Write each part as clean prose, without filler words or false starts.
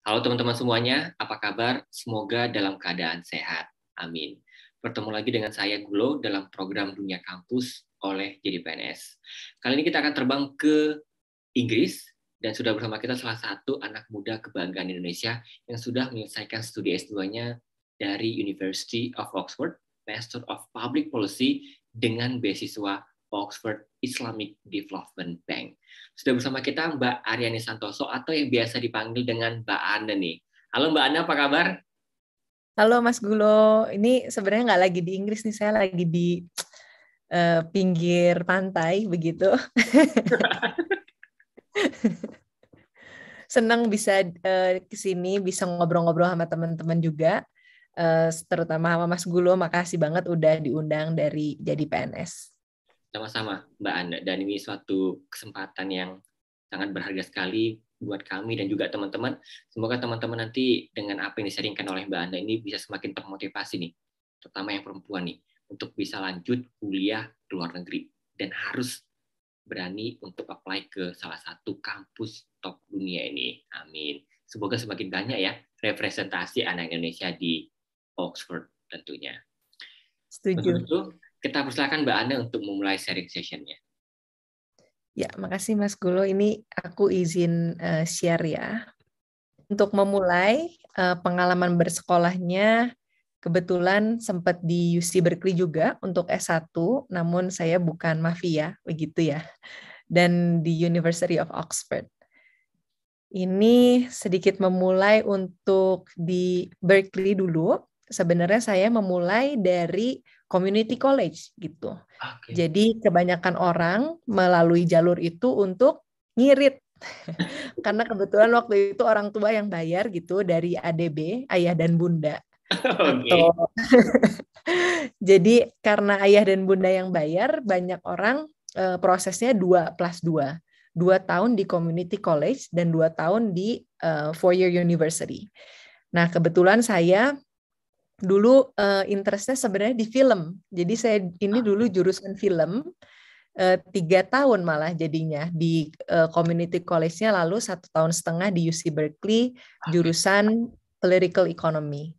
Halo teman-teman semuanya, apa kabar? Semoga dalam keadaan sehat. Amin. Bertemu lagi dengan saya Gulo dalam program Dunia Kampus oleh Jadi PNS. Kali ini kita akan terbang ke Inggris dan sudah bersama kita salah satu anak muda kebanggaan Indonesia yang sudah menyelesaikan studi S2-nya dari University of Oxford, Master of Public Policy dengan beasiswa Oxford Islamic Development Bank. Sudah bersama kita Mbak Aryani Santoso atau yang biasa dipanggil dengan Mbak Ana nih. Halo Mbak Ana, apa kabar? Halo Mas Gulo, ini sebenarnya nggak lagi di Inggris nih, saya lagi di pinggir pantai begitu. Senang bisa ke sini, bisa ngobrol-ngobrol sama teman-teman juga, terutama sama Mas Gulo. Makasih banget udah diundang dari Jadi PNS. Sama-sama Mbak Ana, dan ini suatu kesempatan yang sangat berharga sekali buat kami dan juga teman-teman. Semoga teman-teman nanti dengan apa yang disaringkan oleh Mbak Ana ini bisa semakin termotivasi nih, terutama yang perempuan nih, untuk bisa lanjut kuliah ke luar negeri dan harus berani untuk apply ke salah satu kampus top dunia ini. Amin. Semoga semakin banyak ya representasi anak Indonesia di Oxford tentunya. Untuk Setuju. itu, kita persilakan Mbak Ana untuk memulai sharing session-nya. Ya, makasih Mas Gulo. Ini aku izin share ya. Untuk memulai pengalaman bersekolahnya, kebetulan sempat di UC Berkeley juga untuk S1, namun saya bukan mafia, begitu ya. Dan di University of Oxford. Ini sedikit memulai untuk di Berkeley dulu. Sebenarnya saya memulai dari community college gitu. Oke. Jadi kebanyakan orang melalui jalur itu untuk ngirit. Karena kebetulan waktu itu orang tua yang bayar gitu dari ADB, ayah dan bunda. Atau jadi karena ayah dan bunda yang bayar, banyak orang prosesnya 2+2. 2 tahun di community college dan 2 tahun di 4-year university. Nah, kebetulan saya dulu interestnya sebenarnya di film. Jadi saya ini dulu jurusan film, 3 tahun malah jadinya di community college-nya, lalu 1,5 tahun di UC Berkeley, jurusan political economy.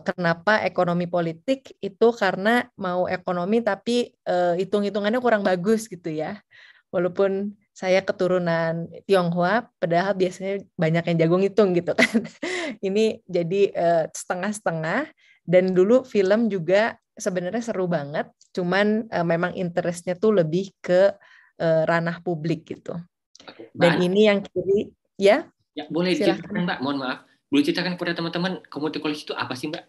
Kenapa ekonomi politik itu karena mau ekonomi tapi hitung-hitungannya kurang bagus gitu ya. Walaupun saya keturunan Tionghoa, padahal biasanya banyak yang jago ngitung gitu kan. Ini jadi setengah-setengah. Dan dulu film juga sebenarnya seru banget, cuman memang interestnya tuh lebih ke ranah publik gitu. Dan Mbak, ini yang kiri, ya? ya boleh Silahkan. diceritakan Mbak, mohon maaf. Boleh ceritakan kepada teman-teman community college itu apa sih Mbak?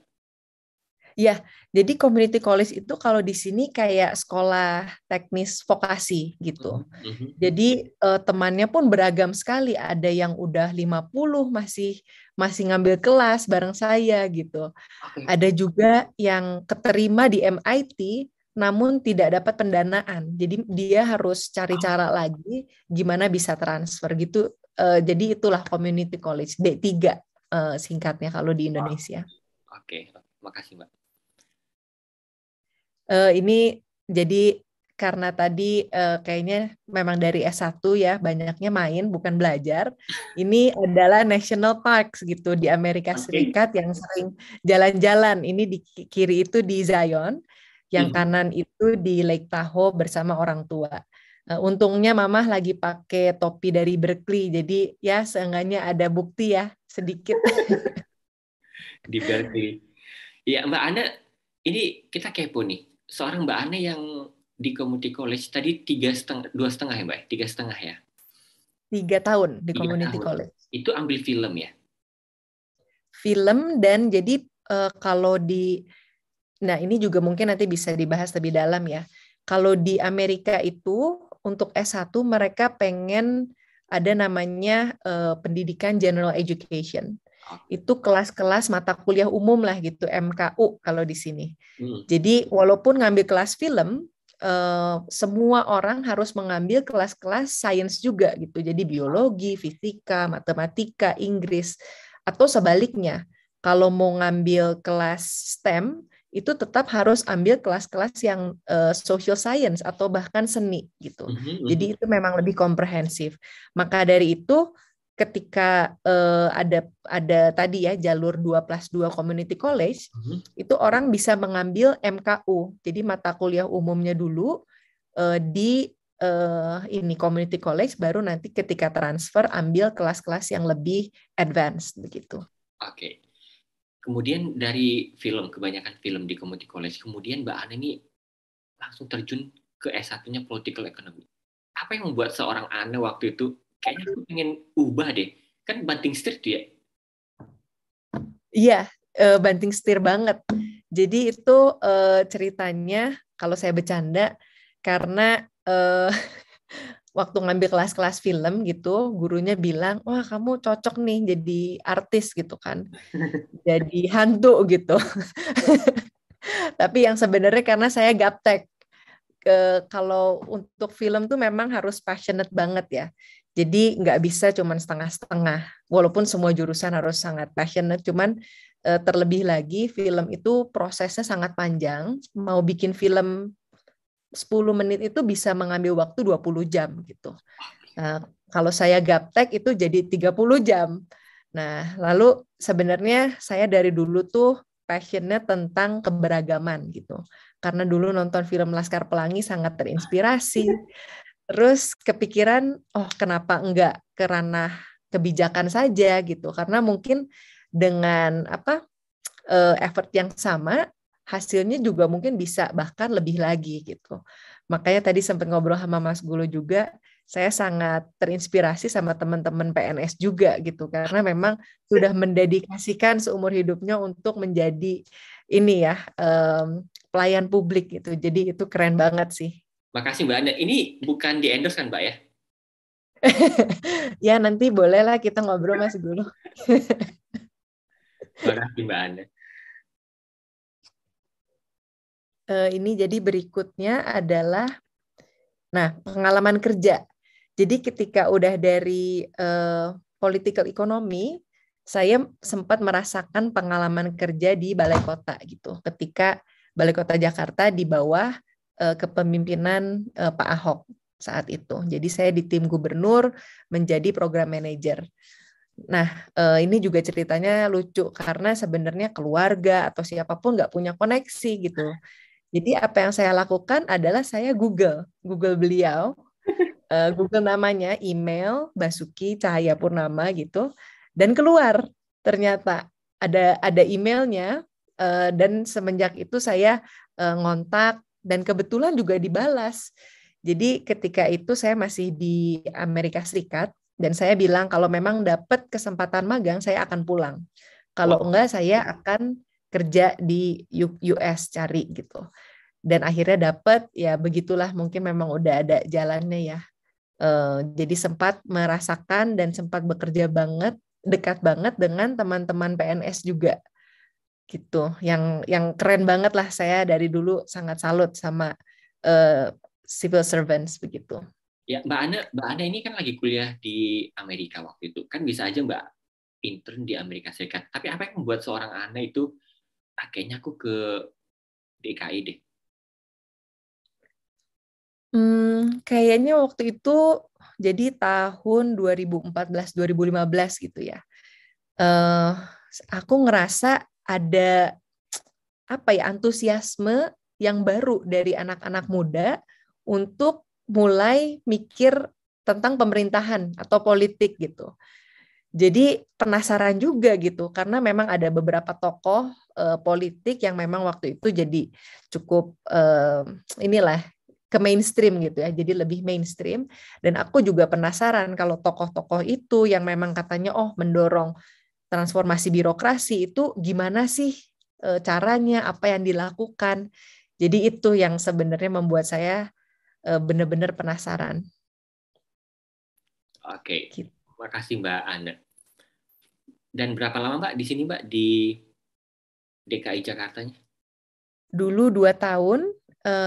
Ya, jadi community college itu kalau di sini kayak sekolah teknis vokasi gitu. Jadi temannya pun beragam sekali. Ada yang udah 50 masih ngambil kelas bareng saya gitu. Oke. Ada juga yang keterima di MIT namun tidak dapat pendanaan. Jadi dia harus cari cara lagi gimana bisa transfer gitu. Jadi itulah community college D3 singkatnya kalau di Indonesia. Oke, makasih Mbak. Ini jadi karena tadi kayaknya memang dari S1 ya banyaknya main bukan belajar. Ini adalah national parks gitu di Amerika Oke. Serikat yang sering jalan-jalan. Ini di kiri itu di Zion, yang kanan itu di Lake Tahoe bersama orang tua. Untungnya Mamah lagi pakai topi dari Berkeley, jadi ya seenggaknya ada bukti ya sedikit. Di Berkeley. Ya Mbak Ana, ini kita kepo nih. Seorang Mbak Ana yang di community college tadi 3,5, 2,5 ya Mbak? 3,5 ya? 3 tahun di 3 community tahun. college. Itu ambil film ya? Film dan jadi kalau nah ini juga mungkin nanti bisa dibahas lebih dalam ya. Kalau di Amerika itu untuk S1 mereka pengen ada namanya pendidikan general education. Itu kelas-kelas mata kuliah umum lah gitu, MKU kalau di sini. Jadi walaupun ngambil kelas film, semua orang harus mengambil kelas-kelas sains juga gitu. Jadi biologi, fisika, matematika, Inggris, atau sebaliknya. Kalau mau ngambil kelas STEM, itu tetap harus ambil kelas-kelas yang social science atau bahkan seni gitu. Jadi itu memang lebih komprehensif. Maka dari itu ketika ada tadi ya jalur 2+2 community college, itu orang bisa mengambil MKU. Jadi mata kuliah umumnya dulu di ini community college, baru nanti ketika transfer ambil kelas-kelas yang lebih advance begitu. Oke. Kemudian dari film, kebanyakan film di community college, kemudian Mbak Ana ini langsung terjun ke S1-nya political economy. Apa yang membuat seorang Ana waktu itu kayaknya aku pengen ubah deh, kan banting setir tuh ya? Iya, banting setir banget. Jadi itu ceritanya kalau saya bercanda karena waktu ngambil kelas-kelas film gitu, gurunya bilang, wah kamu cocok nih jadi artis gitu kan, jadi hantu gitu. Tapi yang sebenarnya karena saya gaptek. Kalau untuk film tuh memang harus passionate banget ya. Jadi nggak bisa cuman setengah-setengah. Walaupun semua jurusan harus sangat passionate, cuman terlebih lagi film itu prosesnya sangat panjang. Mau bikin film 10 menit itu bisa mengambil waktu 20 jam gitu. Nah, kalau saya gaptek itu jadi 30 jam. Nah, lalu sebenarnya saya dari dulu tuh passionnya tentang keberagaman gitu. Karena dulu nonton film Laskar Pelangi sangat terinspirasi. Terus kepikiran, oh kenapa enggak ke ranah kebijakan saja gitu. Karena mungkin dengan effort yang sama, hasilnya juga mungkin bisa bahkan lebih lagi gitu. Makanya tadi sempat ngobrol sama Mas Gulo juga, saya sangat terinspirasi sama teman-teman PNS juga gitu, karena memang sudah mendedikasikan seumur hidupnya untuk menjadi ini ya pelayan publik gitu. Jadi itu keren banget sih. Makasih Mbak Ana. Ini bukan di endorse kan Mbak ya? Ya nanti bolehlah kita ngobrol Mas Gulo. Makasih Mbak Ana. Ini jadi berikutnya adalah pengalaman kerja. Jadi ketika udah dari political economy, saya sempat merasakan pengalaman kerja di Balai Kota gitu. Ketika Balai Kota Jakarta di bawah kepemimpinan Pak Ahok saat itu. Jadi saya di tim gubernur menjadi program manager. Nah, ini juga ceritanya lucu karena sebenarnya keluarga atau siapapun nggak punya koneksi gitu. Jadi apa yang saya lakukan adalah saya Google beliau, Google namanya, email Basuki Cahayapurnama gitu, dan keluar ternyata ada emailnya, dan semenjak itu saya ngontak dan kebetulan juga dibalas. Jadi ketika itu saya masih di Amerika Serikat dan saya bilang kalau memang dapat kesempatan magang saya akan pulang. Kalau enggak saya akan kerja di US cari gitu. Dan akhirnya dapat, ya begitulah, mungkin memang udah ada jalannya ya. Jadi sempat merasakan dan sempat bekerja banget, dekat banget dengan teman-teman PNS juga gitu. Yang keren banget lah, saya dari dulu sangat salut sama civil servants begitu. Ya Mbak Ana ini kan lagi kuliah di Amerika waktu itu. Kan bisa aja Mbak intern di Amerika Serikat. Tapi apa yang membuat seorang Ana itu, kayaknya aku ke DKI deh. Kayaknya waktu itu jadi tahun 2014-2015 gitu ya. Aku ngerasa ada antusiasme yang baru dari anak-anak muda untuk mulai mikir tentang pemerintahan atau politik gitu. Jadi penasaran juga gitu karena memang ada beberapa tokoh politik yang memang waktu itu jadi cukup inilah ke mainstream gitu ya, jadi lebih mainstream. Dan aku juga penasaran kalau tokoh-tokoh itu yang memang katanya mendorong transformasi birokrasi itu gimana sih caranya, apa yang dilakukan. Jadi itu yang sebenarnya membuat saya benar-benar penasaran. Oke, Gitu. makasih Mbak Ana. Dan berapa lama Mbak di sini Mbak di DKI Jakartanya? Dulu 2 tahun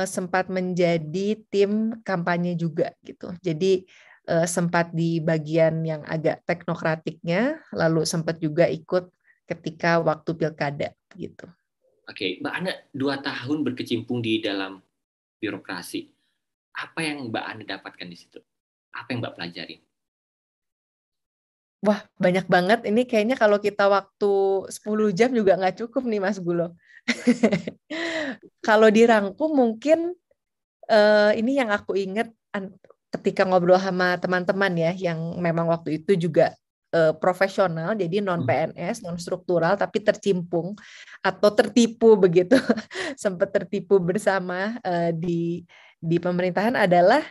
sempat menjadi tim kampanye juga gitu. Jadi sempat di bagian yang agak teknokratiknya, lalu sempat juga ikut ketika waktu pilkada gitu. Oke, Mbak Ana 2 tahun berkecimpung di dalam birokrasi. Apa yang Mbak Ana dapatkan di situ? Apa yang Mbak pelajari? Wah, banyak banget. Ini kayaknya kalau kita waktu 10 jam juga nggak cukup nih, Mas Gulo. Kalau dirangkum mungkin ini yang aku ingat ketika ngobrol sama teman-teman ya, yang memang waktu itu juga profesional, jadi non PNS, non struktural, tapi tercimpung atau tertipu begitu, sempat tertipu bersama di pemerintahan adalah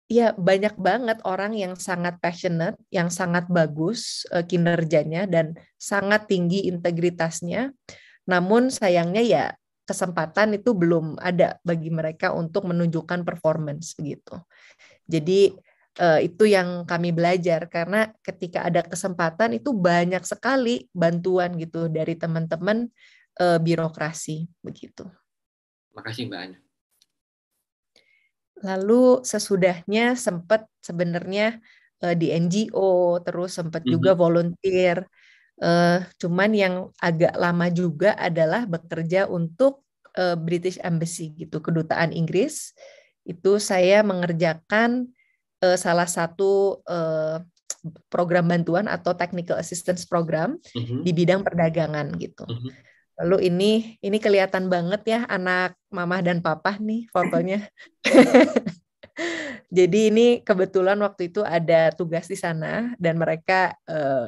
ya banyak banget orang yang sangat passionate, yang sangat bagus kinerjanya dan sangat tinggi integritasnya. Namun sayangnya ya kesempatan itu belum ada bagi mereka untuk menunjukkan performance begitu. Jadi itu yang kami belajar karena ketika ada kesempatan itu banyak sekali bantuan gitu dari teman-teman birokrasi begitu. Makasih Mbak Ana. Lalu sesudahnya sempat sebenarnya di NGO, terus sempat juga volunteer. Cuman yang agak lama juga adalah bekerja untuk British Embassy gitu, kedutaan Inggris. Itu saya mengerjakan salah satu program bantuan atau technical assistance program di bidang perdagangan gitu. Lalu ini kelihatan banget ya anak mamah dan papa nih fotonya. Jadi ini kebetulan waktu itu ada tugas di sana dan mereka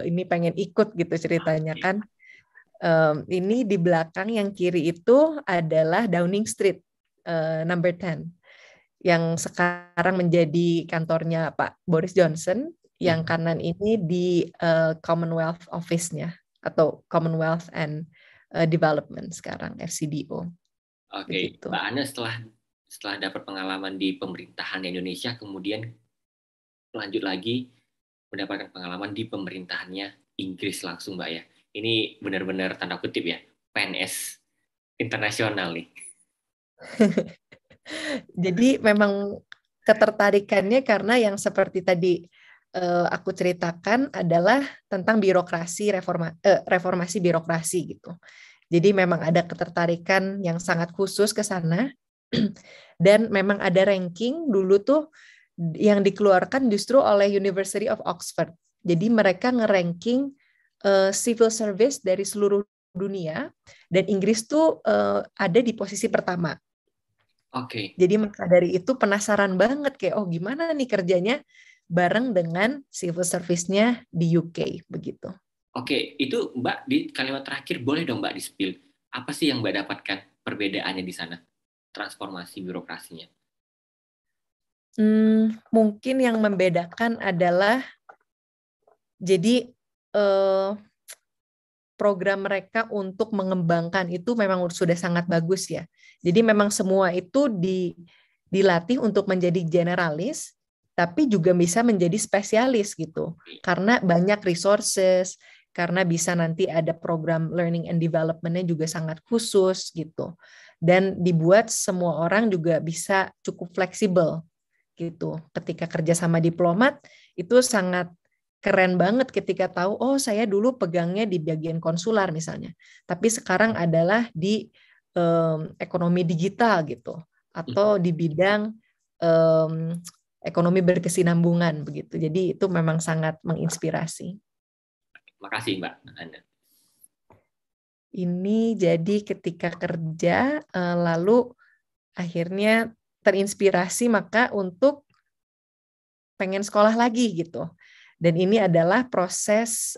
ini pengen ikut gitu ceritanya kan. Ini di belakang yang kiri itu adalah Downing Street number 10 yang sekarang menjadi kantornya Pak Boris Johnson. Yang kanan ini di Commonwealth Office-nya atau Commonwealth and Development sekarang FCDO. Oke, Begitu. Mbak Ana setelah dapat pengalaman di pemerintahan Indonesia, kemudian lanjut lagi mendapatkan pengalaman di pemerintahannya Inggris langsung, Mbak ya. Ini benar-benar tanda kutip ya, PNS internasional nih. Jadi memang ketertarikannya karena yang seperti tadi aku ceritakan adalah tentang birokrasi reformasi birokrasi gitu. Jadi memang ada ketertarikan yang sangat khusus ke sana dan memang ada ranking dulu tuh yang dikeluarkan justru oleh University of Oxford. Jadi mereka ngeranking civil service dari seluruh dunia dan Inggris tuh ada di posisi pertama. Oke. Jadi maka dari itu penasaran banget kayak oh gimana nih kerjanya bareng dengan civil service-nya di UK begitu. Oke, itu Mbak di kalimat terakhir boleh dong Mbak di-spill. Apa sih yang Mbak dapatkan perbedaannya di sana? Transformasi birokrasinya. Mungkin yang membedakan adalah jadi program mereka untuk mengembangkan itu memang sudah sangat bagus ya. Jadi memang semua itu dilatih untuk menjadi generalis, tapi juga bisa menjadi spesialis gitu. Karena banyak resources, karena bisa nanti ada program learning and development-nya juga sangat khusus gitu. Dan dibuat semua orang juga bisa cukup fleksibel gitu. Ketika kerja sama diplomat itu sangat keren banget ketika tahu oh saya dulu pegangnya di bagian konsular misalnya, tapi sekarang adalah di ekonomi digital gitu atau di bidang ekonomi berkesinambungan begitu. Jadi itu memang sangat menginspirasi. Makasih Mbak Ana. Ini jadi ketika kerja lalu akhirnya terinspirasi maka untuk pengen sekolah lagi gitu. Dan ini adalah proses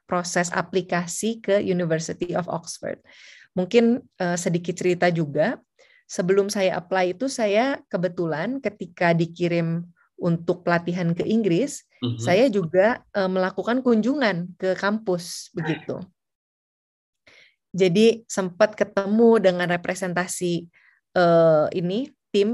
proses aplikasi ke University of Oxford. Mungkin sedikit cerita juga. Sebelum saya apply itu saya kebetulan ketika dikirim untuk pelatihan ke Inggris, saya juga melakukan kunjungan ke kampus begitu. Jadi sempat ketemu dengan representasi tim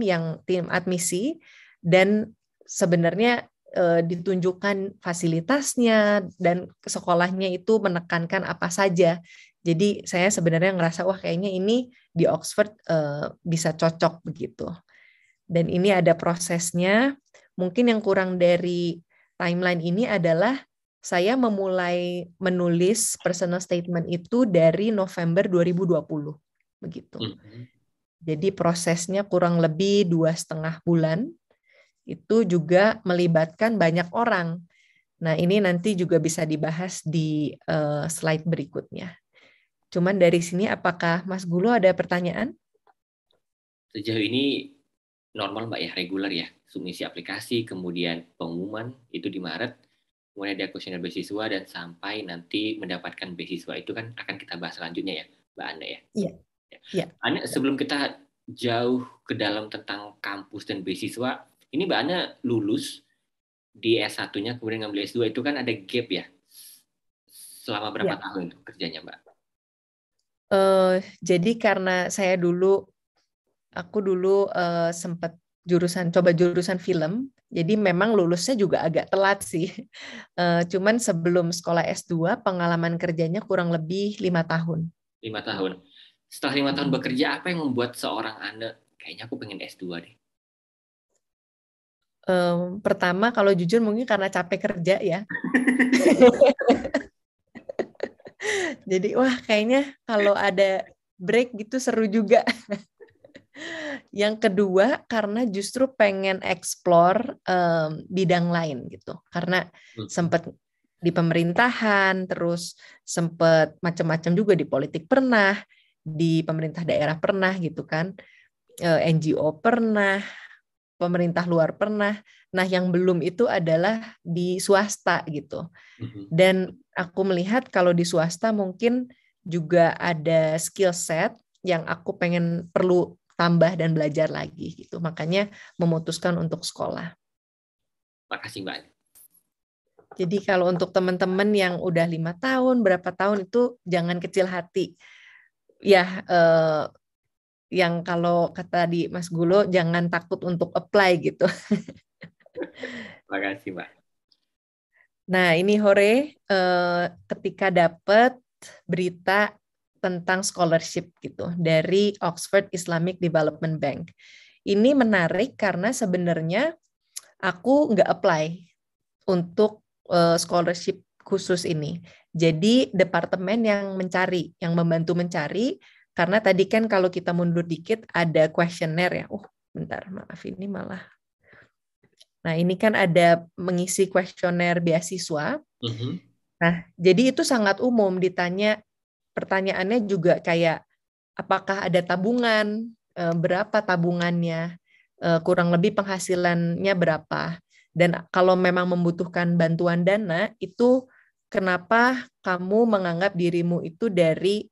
admisi dan sebenarnya ditunjukkan fasilitasnya dan sekolahnya itu menekankan apa saja. Jadi saya sebenarnya ngerasa wah kayaknya ini di Oxford bisa cocok begitu. Dan ini ada prosesnya. Mungkin yang kurang dari timeline ini adalah saya memulai menulis personal statement itu dari November 2020 begitu. Jadi prosesnya kurang lebih 2,5 bulan. Itu juga melibatkan banyak orang. Nah, ini nanti juga bisa dibahas di slide berikutnya. Cuman dari sini, apakah Mas Gulo ada pertanyaan? Sejauh ini normal Mbak ya, reguler ya, submisi aplikasi, kemudian pengumuman itu di Maret, kemudian ada kuesioner beasiswa, dan sampai nanti mendapatkan beasiswa itu kan akan kita bahas selanjutnya ya, Mbak Ana ya. Iya. Ya. Ana, sebelum kita jauh ke dalam tentang kampus dan beasiswa, ini Mbak Ana lulus di S1-nya, kemudian ngambil S2 itu kan ada gap ya, selama berapa Ya. tahun itu kerjanya Mbak? Jadi karena aku dulu sempat coba jurusan film, jadi memang lulusnya juga agak telat sih. Cuman sebelum sekolah S2, pengalaman kerjanya kurang lebih 5 tahun. 5 tahun. Setelah 5 tahun bekerja, apa yang membuat seorang Ana, kayaknya aku pengen S2 deh? Pertama, kalau jujur mungkin karena capek kerja ya. Jadi wah kayaknya kalau ada break gitu seru juga. Yang kedua karena justru pengen explore bidang lain gitu. Karena sempat di pemerintahan, terus sempat macam-macam juga di politik pernah, di pemerintah daerah pernah gitu kan, NGO pernah, pemerintah luar pernah. Nah, yang belum itu adalah di swasta gitu. Dan aku melihat kalau di swasta mungkin juga ada skill set yang aku perlu tambah dan belajar lagi gitu. Makanya memutuskan untuk sekolah. Makasih Mbak. Jadi kalau untuk teman-teman yang udah 5 tahun, berapa tahun itu jangan kecil hati. Ya, yang kalau kata di Mas Gulo, jangan takut untuk apply gitu. Makasih Mbak. Nah, ini Hore, ketika dapat berita tentang scholarship gitu dari Oxford Islamic Development Bank. Ini menarik karena sebenarnya aku nggak apply untuk scholarship khusus ini. Jadi departemen yang membantu mencari, karena tadi kan kalau kita mundur dikit ada kuesioner ya. Bentar, maaf ini malah. Nah, ini kan ada mengisi kuesioner beasiswa. Nah, jadi itu sangat umum ditanya, pertanyaannya juga kayak apakah ada tabungan, berapa tabungannya, kurang lebih penghasilannya berapa. Dan kalau memang membutuhkan bantuan dana, itu kenapa kamu menganggap dirimu itu dari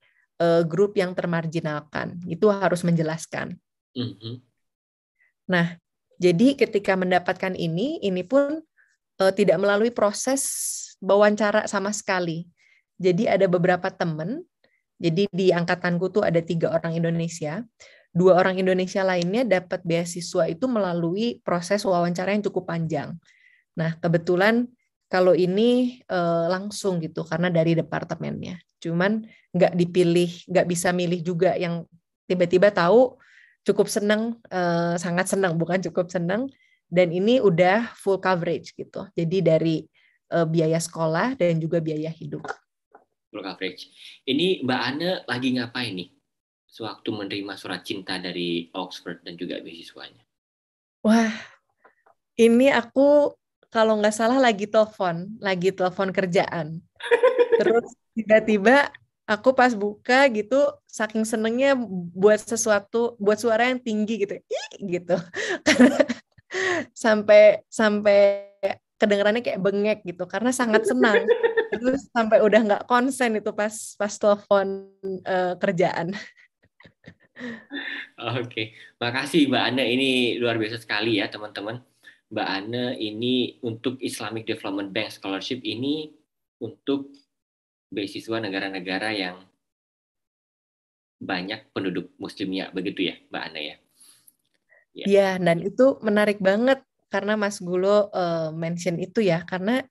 grup yang termarginalkan. Itu harus menjelaskan. Nah, jadi ketika mendapatkan ini pun tidak melalui proses wawancara sama sekali. Jadi ada beberapa teman, jadi di angkatanku tuh ada 3 orang Indonesia, 2 orang Indonesia lainnya dapat beasiswa itu melalui proses wawancara yang cukup panjang. Nah, kebetulan kalau ini langsung gitu, karena dari departemennya. Cuman nggak bisa milih juga yang tiba-tiba tahu, cukup senang, sangat senang, bukan cukup senang, dan ini udah full coverage gitu. Jadi dari biaya sekolah dan juga biaya hidup. Full coverage. Ini Mbak Ana lagi ngapain nih sewaktu menerima surat cinta dari Oxford dan juga beasiswanya? Wah, ini aku kalau nggak salah lagi telepon kerjaan. Terus tiba-tiba aku pas buka gitu, saking senengnya buat suara yang tinggi gitu, gitu. Karena sampai kedengarannya kayak bengek gitu, karena sangat senang. Terus sampai udah nggak konsen itu pas telepon kerjaan. Oke, makasih Mbak Ana. Ini luar biasa sekali ya teman-teman. Mbak Ana ini untuk Islamic Development Bank Scholarship ini untuk beasiswa negara-negara yang banyak penduduk muslimnya, begitu ya Mbak Ana ya? Ya, dan itu menarik banget karena Mas Gulo mention itu ya, karena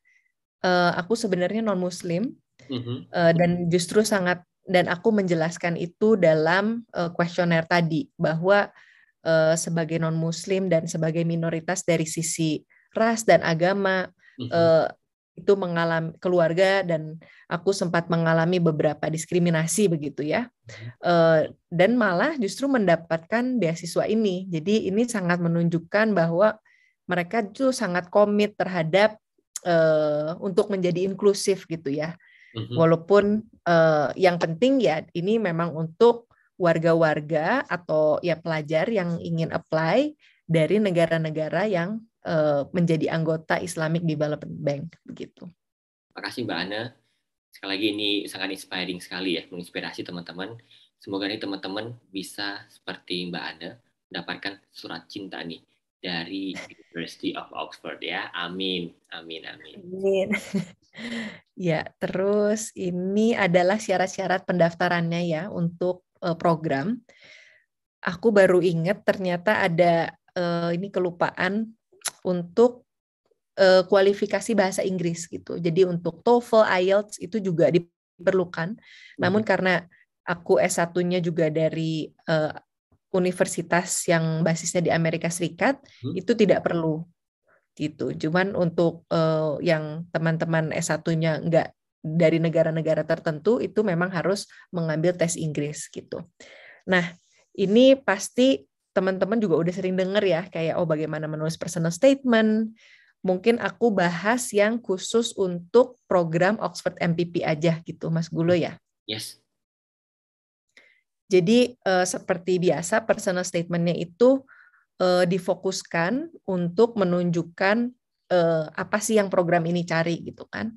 aku sebenarnya non-Muslim dan justru dan aku menjelaskan itu dalam kuesioner tadi, bahwa sebagai non-Muslim dan sebagai minoritas dari sisi ras dan agama, itu mengalami keluarga, dan aku sempat mengalami beberapa diskriminasi begitu ya, dan malah justru mendapatkan beasiswa ini. Jadi ini sangat menunjukkan bahwa mereka itu sangat komit terhadap untuk menjadi inklusif gitu ya. Mhm. Walaupun yang penting ya ini memang untuk warga-warga atau ya pelajar yang ingin apply dari negara-negara yang menjadi anggota Islamic Development Bank begitu. Makasih Mbak Ana. Sekali lagi ini sangat inspiring sekali ya, menginspirasi teman-teman. Semoga nih teman-teman bisa seperti Mbak Ana mendapatkan surat cinta nih dari University of Oxford ya. Amin, amin, amin. Amin. Ya, terus ini adalah syarat-syarat pendaftarannya ya untuk program. Aku baru ingat ternyata ada ini kelupaan untuk kualifikasi bahasa Inggris gitu. Jadi untuk TOEFL, IELTS itu juga diperlukan. Namun karena aku S1-nya juga dari universitas yang basisnya di Amerika Serikat, itu tidak perlu gitu. Cuman untuk yang teman-teman S1-nya enggak dari negara-negara tertentu itu memang harus mengambil tes Inggris gitu. Nah, ini pasti teman-teman juga udah sering dengar ya kayak bagaimana menulis personal statement. Mungkin aku bahas yang khusus untuk program Oxford MPP aja gitu, Mas Gulo ya. Yes. Jadi seperti biasa personal statement-nya itu difokuskan untuk menunjukkan apa sih yang program ini cari gitu kan.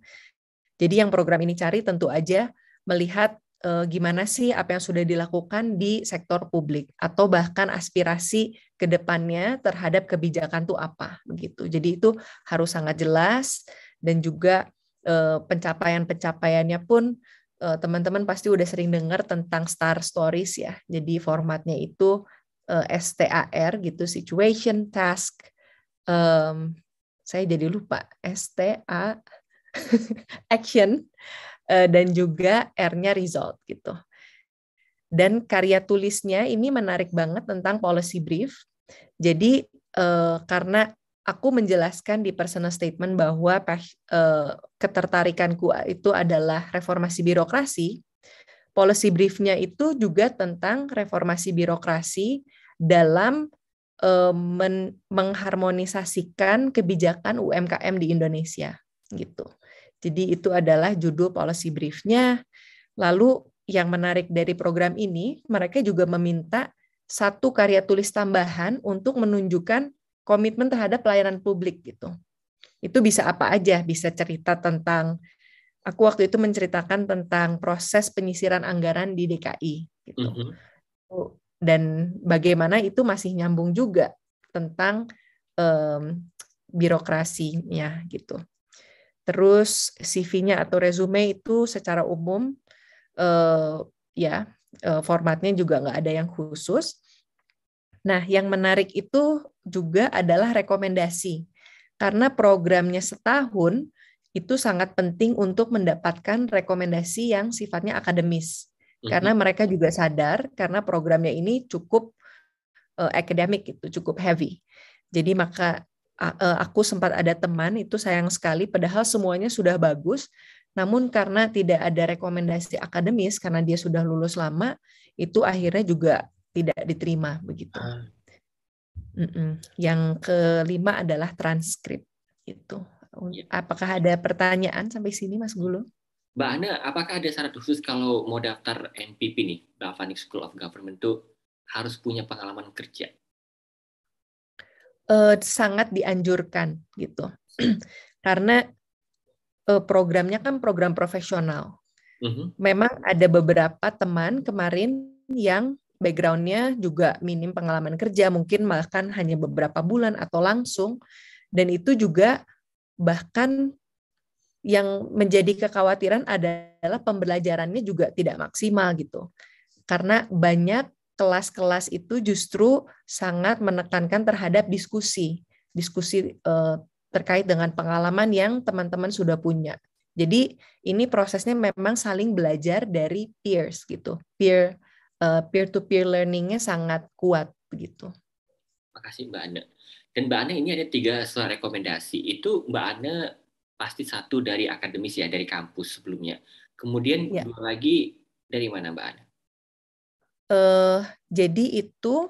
Jadi yang program ini cari tentu aja melihat gimana sih apa yang sudah dilakukan di sektor publik atau bahkan aspirasi ke depannya terhadap kebijakan itu apa begitu. Jadi itu harus sangat jelas dan juga pencapaian-pencapaiannya pun teman-teman pasti udah sering dengar tentang STAR Stories ya. Jadi formatnya itu STAR gitu, situation, task, saya jadi lupa, STA, action, dan juga R-nya result gitu. Dan karya tulisnya ini menarik banget tentang policy brief. Jadi karena aku menjelaskan di personal statement bahwa ketertarikanku itu adalah reformasi birokrasi, policy brief-nya itu juga tentang reformasi birokrasi dalam mengharmonisasikan kebijakan UMKM di Indonesia gitu. Jadi itu adalah judul policy brief-nya. Lalu yang menarik dari program ini, mereka juga meminta satu karya tulis tambahan untuk menunjukkan komitmen terhadap pelayanan publik gitu. Itu bisa apa aja, bisa cerita tentang, aku waktu itu menceritakan tentang proses penyisiran anggaran di DKI gitu. Dan bagaimana itu masih nyambung juga tentang birokrasinya gitu. Terus CV-nya atau resume itu secara umum formatnya juga nggak ada yang khusus. Nah, yang menarik itu juga adalah rekomendasi. Karena programnya setahun, itu sangat penting untuk mendapatkan rekomendasi yang sifatnya akademis. Karena mereka juga sadar, karena programnya ini cukup akademik, itu cukup heavy. Jadi maka aku sempat ada teman, itu sayang sekali, padahal semuanya sudah bagus, namun karena tidak ada rekomendasi akademis, karena dia sudah lulus lama, itu akhirnya juga tidak diterima begitu. Yang kelima adalah transkrip. Itu. Apakah ada pertanyaan sampai sini, Mas Gulo? Mbak Ana, apakah ada syarat khusus kalau mau daftar MPP nih, Bavanic School of Government itu harus punya pengalaman kerja? Sangat dianjurkan gitu. Karena programnya kan program profesional. Memang ada beberapa teman kemarin yang background-nya juga minim pengalaman kerja, mungkin bahkan hanya beberapa bulan atau langsung, dan itu juga bahkan yang menjadi kekhawatiran adalah pembelajarannya juga tidak maksimal gitu. Karena banyak kelas-kelas itu justru sangat menekankan terhadap diskusi terkait dengan pengalaman yang teman-teman sudah punya. Jadi ini prosesnya memang saling belajar dari peers gitu. Peer-to-peer learning-nya sangat kuat begitu. Makasih Mbak Ana. Dan Mbak Ana ini ada 3 surat rekomendasi. Itu Mbak Ana pasti satu dari akademis ya, dari kampus sebelumnya. Kemudian Ya. 2 lagi dari mana Mbak Ana? Jadi itu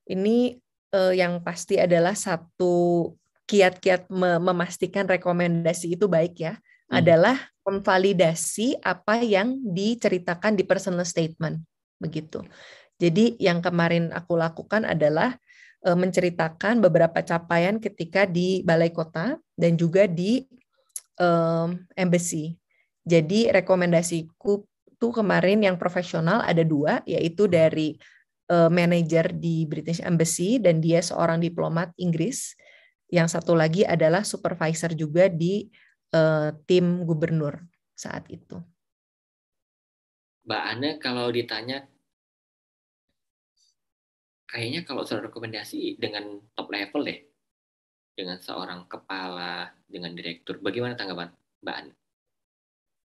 ini yang pasti adalah satu kiat-kiat memastikan rekomendasi itu baik ya, adalah memvalidasi apa yang diceritakan di personal statement, begitu. Jadi yang kemarin aku lakukan adalah menceritakan beberapa capaian ketika di balai kota dan juga di embassy. Jadi rekomendasiku tuh kemarin yang profesional ada 2, yaitu dari manajer di British Embassy dan dia seorang diplomat Inggris. Yang satu lagi adalah supervisor juga di tim gubernur saat itu. Mbak Ana kalau ditanya, kayaknya kalau soal rekomendasi dengan top level deh, dengan seorang kepala, dengan direktur, bagaimana tanggapan Mbak Ana?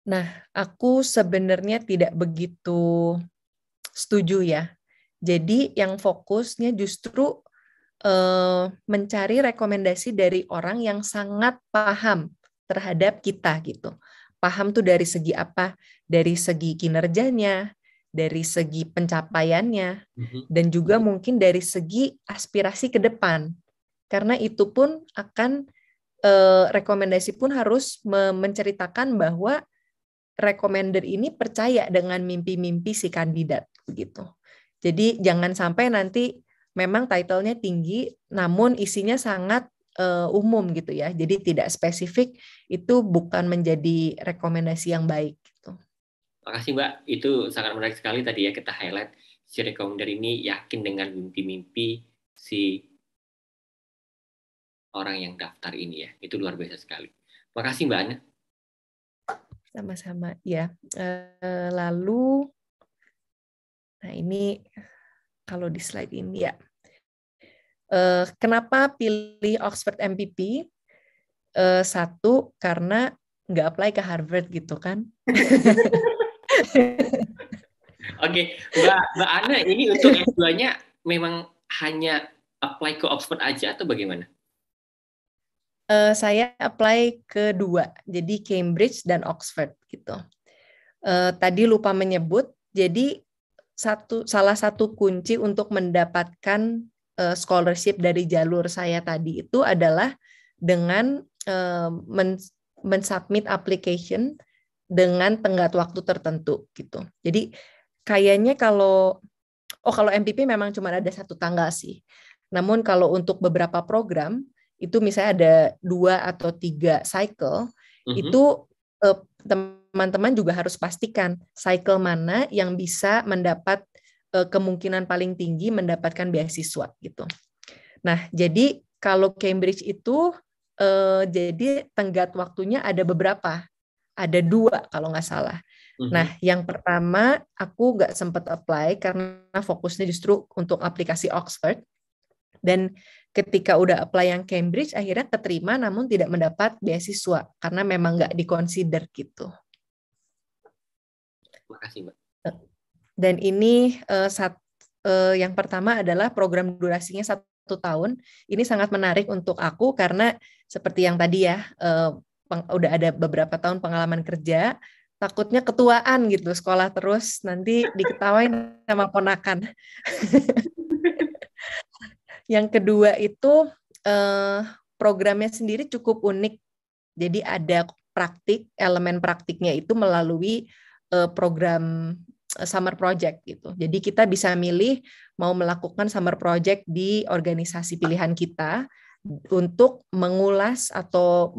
Nah, aku sebenarnya tidak begitu setuju ya. Jadi yang fokusnya justru mencari rekomendasi dari orang yang sangat paham terhadap kita gitu. Paham tuh dari segi apa? Dari segi kinerjanya, dari segi pencapaiannya, dan juga mungkin dari segi aspirasi ke depan. Karena itu pun akan rekomendasi pun harus menceritakan bahwa recommender ini percaya dengan mimpi-mimpi si kandidat begitu. Jadi jangan sampai nanti memang title-nya tinggi namun isinya sangat umum gitu ya. Jadi tidak spesifik, itu bukan menjadi rekomendasi yang baik gitu. Makasih Mbak, itu sangat menarik sekali tadi ya kita highlight si recommender ini yakin dengan mimpi-mimpi si orang yang daftar ini ya. Itu luar biasa sekali. Makasih Mbak Ana. Sama-sama ya. Lalu, nah ini kalau di slide ini ya. Kenapa pilih Oxford MPP? Satu, karena nggak apply ke Harvard gitu kan. Oke, Mbak Ana, ini untuk S2-nya memang hanya apply ke Oxford aja atau bagaimana? Saya apply ke 2, jadi Cambridge dan Oxford gitu. Tadi lupa menyebut, jadi salah satu kunci untuk mendapatkan scholarship dari jalur saya tadi itu adalah dengan mensubmit application dengan tenggat waktu tertentu gitu. Jadi kayaknya kalau MPP memang cuma ada 1 tanggal sih. Namun kalau untuk beberapa program itu misalnya ada 2 atau 3 cycle, itu teman-teman juga harus pastikan cycle mana yang bisa mendapat kemungkinan paling tinggi mendapatkan beasiswa gitu. Nah, jadi kalau Cambridge itu jadi tenggat waktunya ada beberapa, ada 2 kalau nggak salah. Nah, yang pertama aku nggak sempat apply karena fokusnya justru untuk aplikasi Oxford. Dan ketika udah apply yang Cambridge, akhirnya keterima namun tidak mendapat beasiswa karena memang nggak dikonsider gitu. Makasih Mbak. Dan ini yang pertama adalah program durasinya 1 tahun. Ini sangat menarik untuk aku karena seperti yang tadi ya, udah ada beberapa tahun pengalaman kerja, takutnya ketuaan gitu, sekolah terus nanti diketawain sama ponakan. Yang kedua itu programnya sendiri cukup unik. Jadi ada praktik, elemen praktiknya itu melalui program summer project gitu. Jadi kita bisa milih mau melakukan summer project di organisasi pilihan kita untuk mengulas atau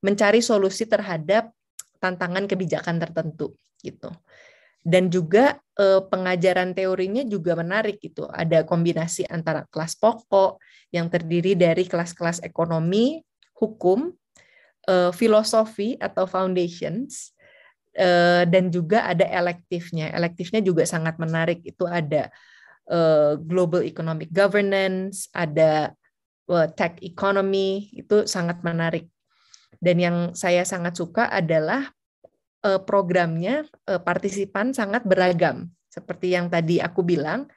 mencari solusi terhadap tantangan kebijakan tertentu gitu. Dan juga pengajaran teorinya juga menarik gitu. Ada kombinasi antara kelas pokok yang terdiri dari kelas-kelas ekonomi, hukum, filosofi atau foundations, dan juga ada elektifnya. Elektifnya juga sangat menarik. Itu ada global economic governance, ada tech economy, itu sangat menarik. Dan yang saya sangat suka adalah programnya partisipan sangat beragam. Seperti yang tadi aku bilang,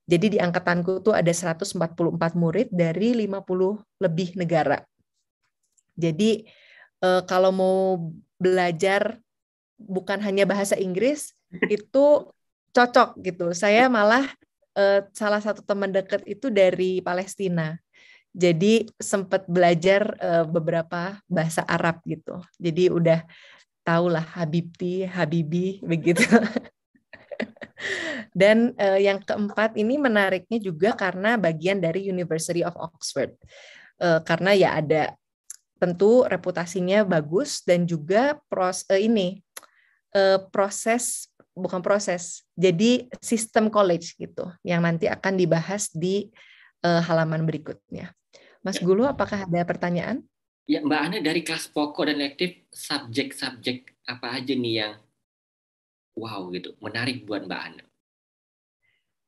jadi di angkatanku tuh ada 144 murid dari 50 lebih negara. Jadi kalau mau belajar bukan hanya bahasa Inggris, itu cocok gitu. Saya malah salah satu teman dekat itu dari Palestina. Jadi sempat belajar beberapa bahasa Arab gitu. Jadi udah tahulah Habibti, Habibi begitu. Dan yang keempat ini menariknya juga karena bagian dari University of Oxford. Karena ya ada tentu reputasinya bagus dan juga jadi sistem college gitu yang nanti akan dibahas di halaman berikutnya. Mas Gulu, apakah ada pertanyaan? Ya, Mbak Ana, dari kelas pokok dan elektif, subjek-subjek apa aja nih yang wow gitu, menarik buat Mbak Ana?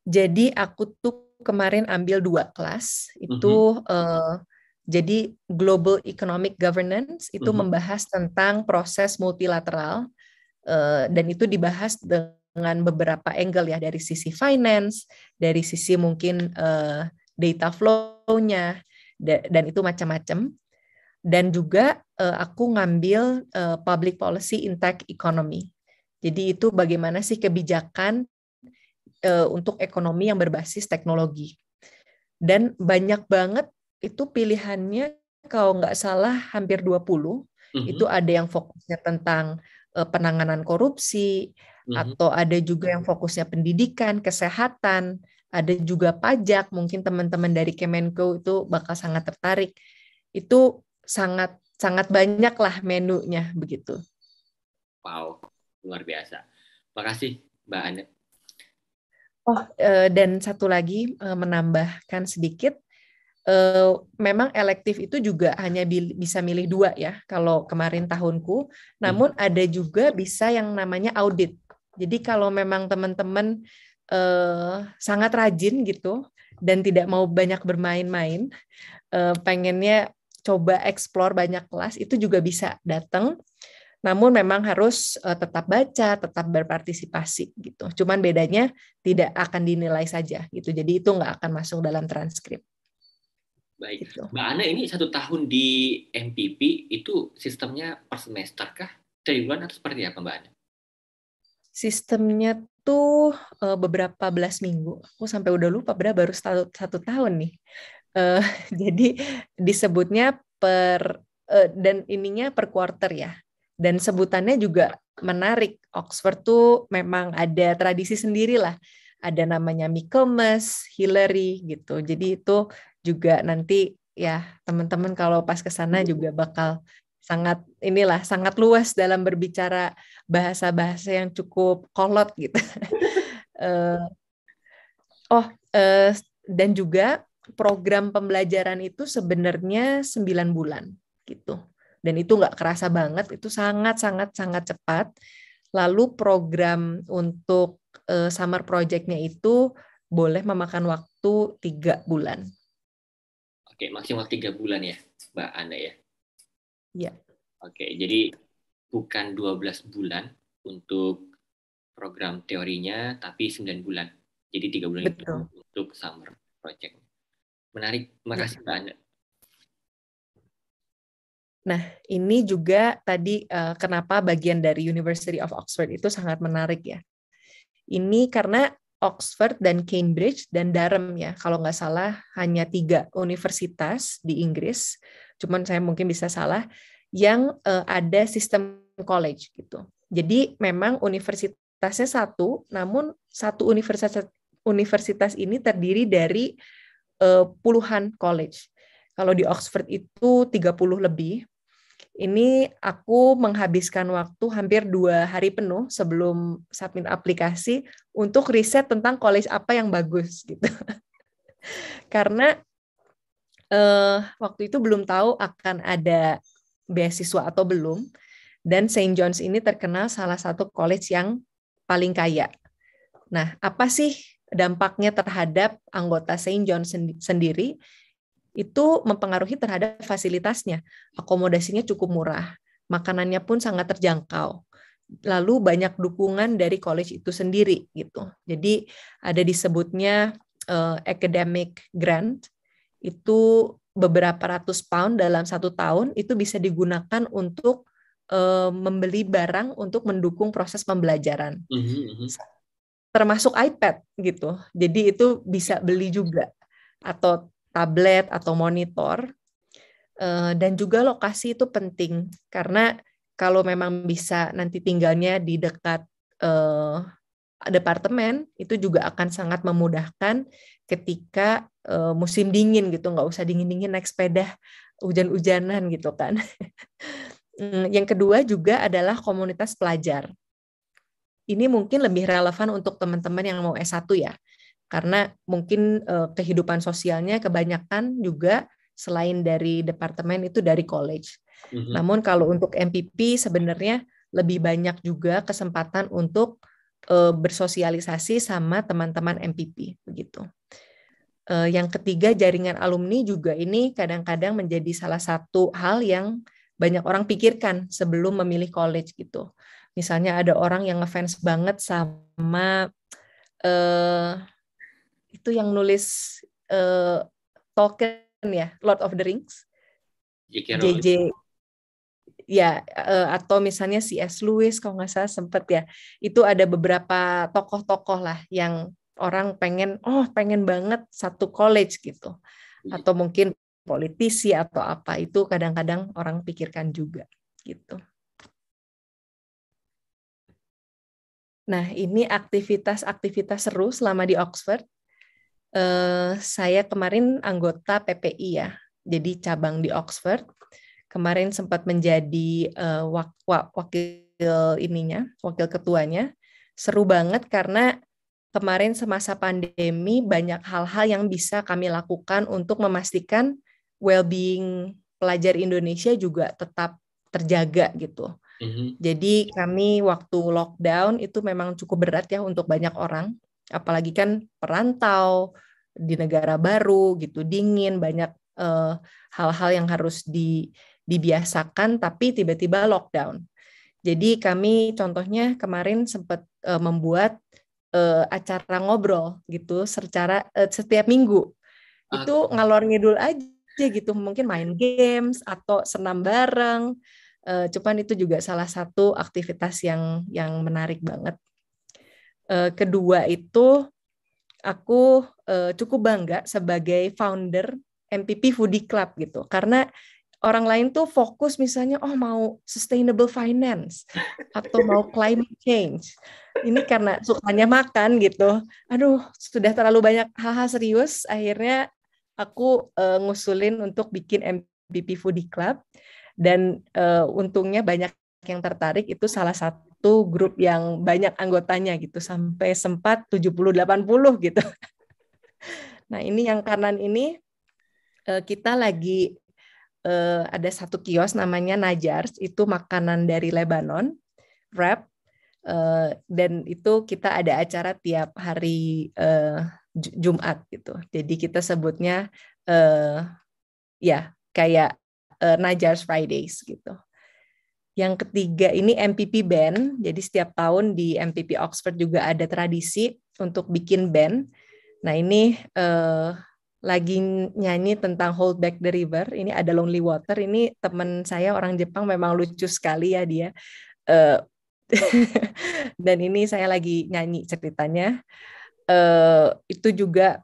Jadi aku tuh kemarin ambil 2 kelas, itu jadi Global Economic Governance itu membahas tentang proses multilateral, dan itu dibahas dengan beberapa angle ya, dari sisi finance, dari sisi mungkin data flow-nya, dan itu macam-macam. Dan juga aku ngambil Public Policy in Tech Economy. Jadi itu bagaimana sih kebijakan untuk ekonomi yang berbasis teknologi. Dan banyak banget itu pilihannya, kalau nggak salah hampir 20. Itu ada yang fokusnya tentang penanganan korupsi, atau ada juga yang fokusnya pendidikan, kesehatan, ada juga pajak, mungkin teman-teman dari Kemenko itu bakal sangat tertarik. Itu sangat banyak lah menunya begitu. Wow, luar biasa. Makasih Mbak Ana. Oh, dan satu lagi menambahkan sedikit, memang elektif itu juga hanya bisa milih 2 ya, kalau kemarin tahunku. Namun ada juga bisa yang namanya audit. Jadi kalau memang teman-teman sangat rajin gitu dan tidak mau banyak bermain-main, pengennya coba explore banyak kelas, itu juga bisa datang. Namun memang harus tetap baca, tetap berpartisipasi gitu. Cuman bedanya tidak akan dinilai saja gitu. Jadi itu nggak akan masuk dalam transkrip. Baik, Gitu. Mbak Ana, ini 1 tahun di MPP itu sistemnya per semester kah? Triwulan atau seperti apa Mbak Ana? Sistemnya tuh beberapa belas minggu. Aku sampai udah lupa, baru 1 tahun nih. Jadi disebutnya dan ininya per quarter ya. Dan sebutannya juga menarik. Oxford tuh memang ada tradisi sendiri lah. Ada namanya Michaelmas, Hillary gitu. Jadi itu juga nanti ya teman-teman kalau pas ke sana juga bakal sangat luas dalam berbicara bahasa-bahasa yang cukup kolot gitu. Dan juga program pembelajaran itu sebenarnya 9 bulan gitu. Dan itu nggak kerasa banget, itu sangat cepat. Lalu program untuk summer project-nya itu boleh memakan waktu 3 bulan. Oke, maksimal 3 bulan ya, Mbak Ana ya? Iya. Oke, jadi bukan 12 bulan untuk program teorinya, tapi 9 bulan. Jadi 3 bulan Betul. itu untuk summer project. Menarik, makasih Mbak Ana. Nah, ini juga tadi kenapa bagian dari University of Oxford itu sangat menarik ya. Ini karena Oxford dan Cambridge dan Durham ya, kalau nggak salah hanya 3 universitas di Inggris, cuman saya mungkin bisa salah, yang ada sistem college gitu. Jadi memang universitasnya 1, namun satu universitas ini terdiri dari puluhan college. Kalau di Oxford itu 30 lebih. Ini aku menghabiskan waktu hampir 2 hari penuh sebelum submit aplikasi untuk riset tentang college apa yang bagus gitu. Karena waktu itu belum tahu akan ada beasiswa atau belum. Dan St. John's ini terkenal salah satu college yang paling kaya. Nah, apa sih dampaknya terhadap anggota St. John's sendiri? Itu mempengaruhi terhadap fasilitasnya. Akomodasinya cukup murah, makanannya pun sangat terjangkau. Lalu banyak dukungan dari college itu sendiri gitu. Jadi ada disebutnya academic grant, itu beberapa ratus pound dalam 1 tahun itu bisa digunakan untuk membeli barang untuk mendukung proses pembelajaran. Termasuk iPad gitu. Jadi itu bisa beli juga. Atau tablet atau monitor. Dan juga lokasi itu penting, karena kalau memang bisa nanti tinggalnya di dekat departemen, itu juga akan sangat memudahkan ketika musim dingin gitu, nggak usah dingin-dingin naik sepeda, hujan-hujanan gitu kan. Yang kedua juga adalah komunitas pelajar. Ini mungkin lebih relevan untuk teman-teman yang mau S1 ya, karena mungkin kehidupan sosialnya kebanyakan juga selain dari departemen itu dari college. Namun kalau untuk MPP sebenarnya lebih banyak juga kesempatan untuk bersosialisasi sama teman-teman MPP begitu. Yang ketiga, jaringan alumni juga ini kadang-kadang menjadi salah satu hal yang banyak orang pikirkan sebelum memilih college gitu. Misalnya ada orang yang ngefans banget sama itu yang nulis Tolkien ya, Lord of the Rings, JJ ya, atau misalnya C.S. Lewis kalau nggak salah sempat ya, itu ada beberapa tokoh-tokoh lah yang orang pengen banget satu college gitu, atau mungkin politisi atau apa, itu kadang-kadang orang pikirkan juga gitu. Nah, ini aktivitas seru selama di Oxford. Saya kemarin anggota PPI ya, jadi cabang di Oxford. Kemarin sempat menjadi wakil ketuanya. Seru banget karena kemarin semasa pandemi banyak hal-hal yang bisa kami lakukan untuk memastikan well-being pelajar Indonesia juga tetap terjaga gitu. Jadi kami waktu lockdown itu memang cukup berat ya untuk banyak orang, apalagi kan perantau di negara baru gitu, dingin, banyak hal-hal yang harus dibiasakan, tapi tiba-tiba lockdown. Jadi kami contohnya kemarin sempat membuat acara ngobrol gitu secara setiap minggu. Itu ngalor ngidul aja gitu, mungkin main games atau senam bareng. Cuman itu juga salah satu aktivitas yang menarik banget. Kedua itu aku cukup bangga sebagai founder MPP Foodie Club gitu, karena orang lain tuh fokus misalnya mau sustainable finance atau mau climate change. Ini karena sukanya makan gitu. Aduh, sudah terlalu banyak hal-hal serius. Akhirnya aku ngusulin untuk bikin MPP Foodie Club. Dan untungnya banyak yang tertarik, itu salah satu grup yang banyak anggotanya gitu, sampai sempat 70-80 gitu. Nah, ini yang kanan ini kita lagi ada satu kios namanya Najars, itu makanan dari Lebanon, wrap, dan itu kita ada acara tiap hari Jumat gitu. Jadi kita sebutnya ya kayak Najars Fridays gitu. Yang ketiga ini MPP Band. Jadi setiap tahun di MPP Oxford juga ada tradisi untuk bikin band. Nah ini lagi nyanyi tentang Hold Back the River. Ini ada Lonely Water. Ini teman saya orang Jepang, memang lucu sekali ya dia. Dan ini saya lagi nyanyi ceritanya. Itu juga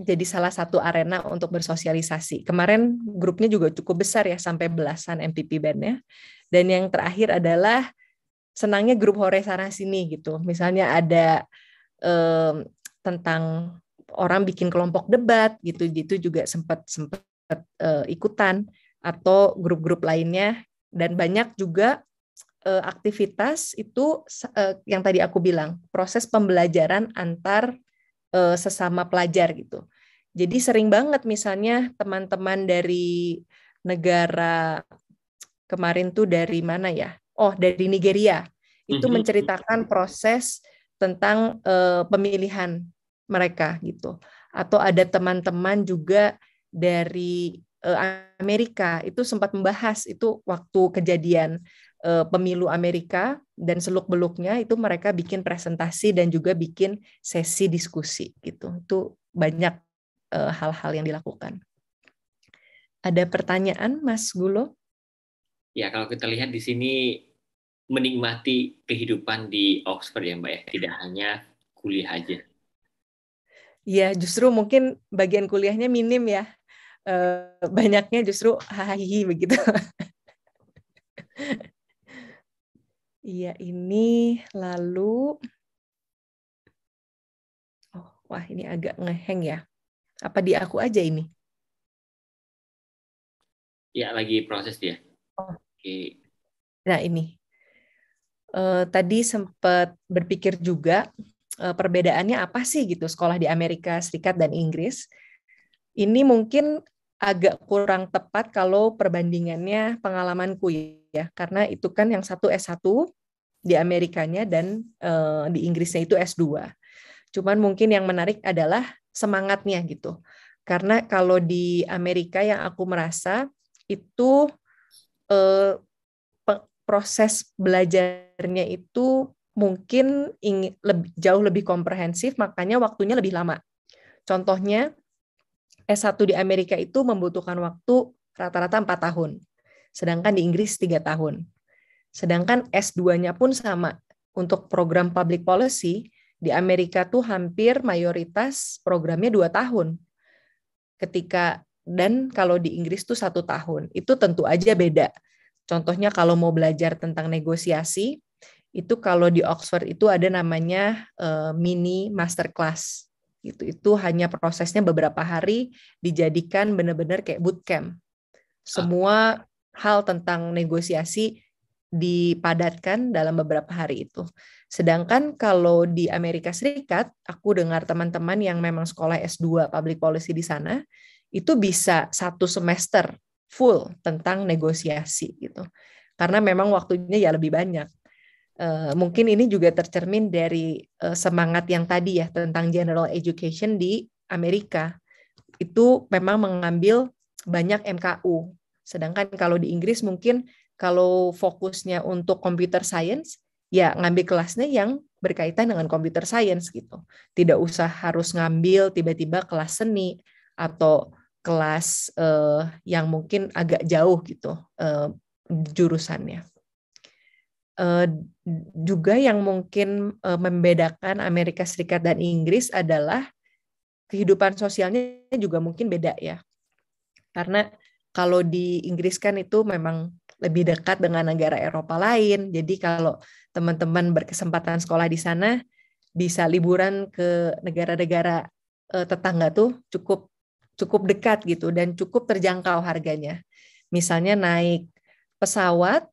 jadi salah satu arena untuk bersosialisasi. Kemarin grupnya juga cukup besar ya, sampai belasan MPP band-nya. Dan yang terakhir adalah senangnya grup hore sana sini gitu. Misalnya ada tentang orang bikin kelompok debat gitu juga sempat ikutan, atau grup-grup lainnya. Dan banyak juga aktivitas itu yang tadi aku bilang, proses pembelajaran antar sesama pelajar gitu. Jadi sering banget misalnya teman-teman dari negara, kemarin tuh dari mana ya? Dari Nigeria. Itu menceritakan proses tentang pemilihan mereka gitu. Atau ada teman-teman juga dari Amerika, itu sempat membahas itu waktu kejadian pemilu Amerika dan seluk-beluknya, itu mereka bikin presentasi dan juga bikin sesi diskusi gitu. Itu banyak hal-hal yang dilakukan. Ada pertanyaan, Mas Gulo? Ya, kalau kita lihat di sini menikmati kehidupan di Oxford ya, Mbak ya, tidak hanya kuliah aja. Ya, justru mungkin bagian kuliahnya minim ya. banyaknya justru hahihi begitu. Iya, ini lalu wah ini agak ngeheng ya. Apa di aku aja ini? Ya, lagi proses dia. Oke. Nah, ini. Tadi sempat berpikir juga perbedaannya apa sih gitu sekolah di Amerika Serikat dan Inggris. Ini mungkin agak kurang tepat kalau perbandingannya pengalamanku ya, karena itu kan yang satu S1 di Amerikanya dan di Inggrisnya itu S2. Cuman mungkin yang menarik adalah semangatnya gitu. Karena kalau di Amerika yang aku merasa itu proses belajarnya itu mungkin jauh lebih komprehensif, makanya waktunya lebih lama. Contohnya, S1 di Amerika itu membutuhkan waktu rata-rata 4 tahun, sedangkan di Inggris 3 tahun. Sedangkan S2-nya pun sama. Untuk program public policy, di Amerika tuh hampir mayoritas programnya 2 tahun. Dan kalau di Inggris tuh 1 tahun. Itu tentu aja beda. Contohnya kalau mau belajar tentang negosiasi, itu kalau di Oxford itu ada namanya mini masterclass. Itu hanya prosesnya beberapa hari, dijadikan benar-benar kayak bootcamp. Semua hal tentang negosiasi dipadatkan dalam beberapa hari itu. Sedangkan kalau di Amerika Serikat, aku dengar teman-teman yang memang sekolah S2 public policy di sana, itu bisa 1 semester full tentang negosiasi gitu. Karena memang waktunya ya lebih banyak. Mungkin ini juga tercermin dari semangat yang tadi ya tentang general education di Amerika. Itu memang mengambil banyak MKU. Sedangkan kalau di Inggris mungkin kalau fokusnya untuk computer science, ya ngambil kelasnya yang berkaitan dengan computer science gitu. Tidak usah harus ngambil tiba-tiba kelas seni atau kelas yang mungkin agak jauh gitu jurusannya. Juga yang mungkin membedakan Amerika Serikat dan Inggris adalah kehidupan sosialnya juga mungkin beda ya. Karena kalau di Inggris kan itu memang lebih dekat dengan negara Eropa lain. Jadi kalau teman-teman berkesempatan sekolah di sana, bisa liburan ke negara-negara tetangga tuh cukup dekat gitu dan cukup terjangkau harganya. Misalnya naik pesawat,